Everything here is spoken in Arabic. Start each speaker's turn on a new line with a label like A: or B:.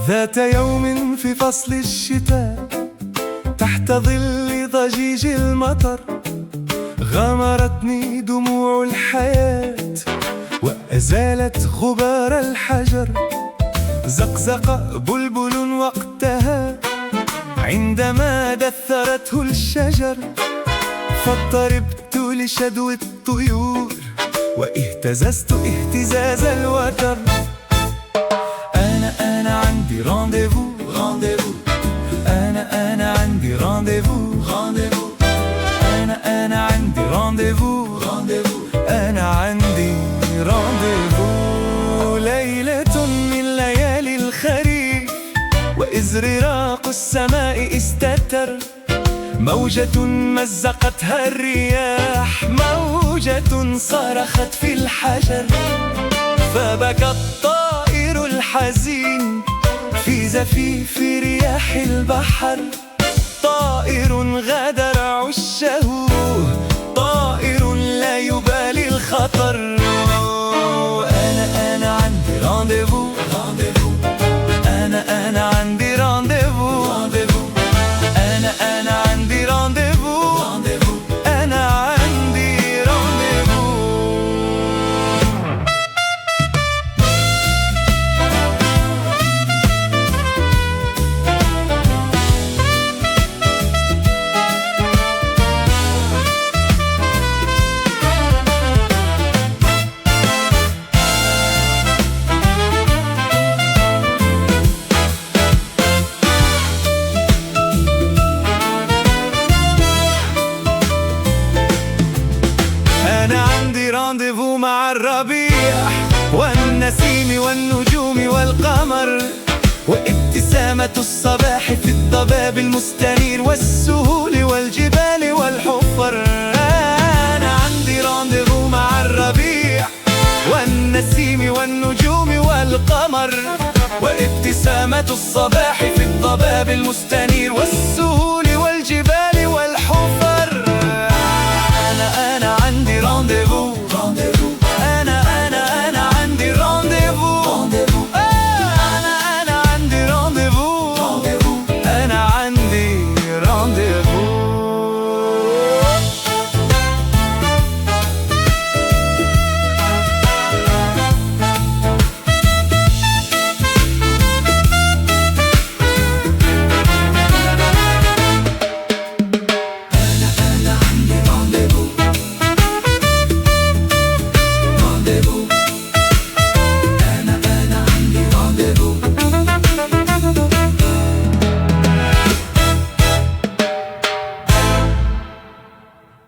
A: ذات يوم في فصل الشتاء تحت ظل ضجيج المطر غمرتني دموع الحياة وأزالت غبار الحجر. زقزق بلبل وقتها عندما دثرته الشجر، فاضطربت لشدو الطيور واهتززت اهتزاز الوتر. أنا عندي رانديفو رانديفو، أنا عندي رانديفو رانديفو، أنا عندي رانديفو رانديفو، أنا عندي رانديفو. ليلة من ليالي الخريف وإزرراق السماء استتر، موجة مزقتها الرياح، موجة صرخت في الحجر، فبكى الطائر الحزين في زفيف رياح البحر. طائر غادر عشه، طائر لا يبالي الخطر. أنا عندي رانديفو رانديفو، أنا عندي رانديفو رانديفو، أنا عندي رانديفو رانديفو، أنا عندي رانديفو. أنا عندي رانديفو مع الربيع والنسيم والنجوم والقمر، وابتسامة الصباح في الضباب المستنير والسهول والجبال والحفر. أنا عندي رانديفو مع الربيع والنسيم والنجوم والقمر، وابتسامة الصباح في الضباب المستنير والسهول والجبال والحفر. أنا عندي رانديفو رانديفو، أنا عندي رانديفو رانديفو، أنا عندي رانديفو رانديفو، أنا عندي رانديفو. أنا عندي رانديفو رانديفو.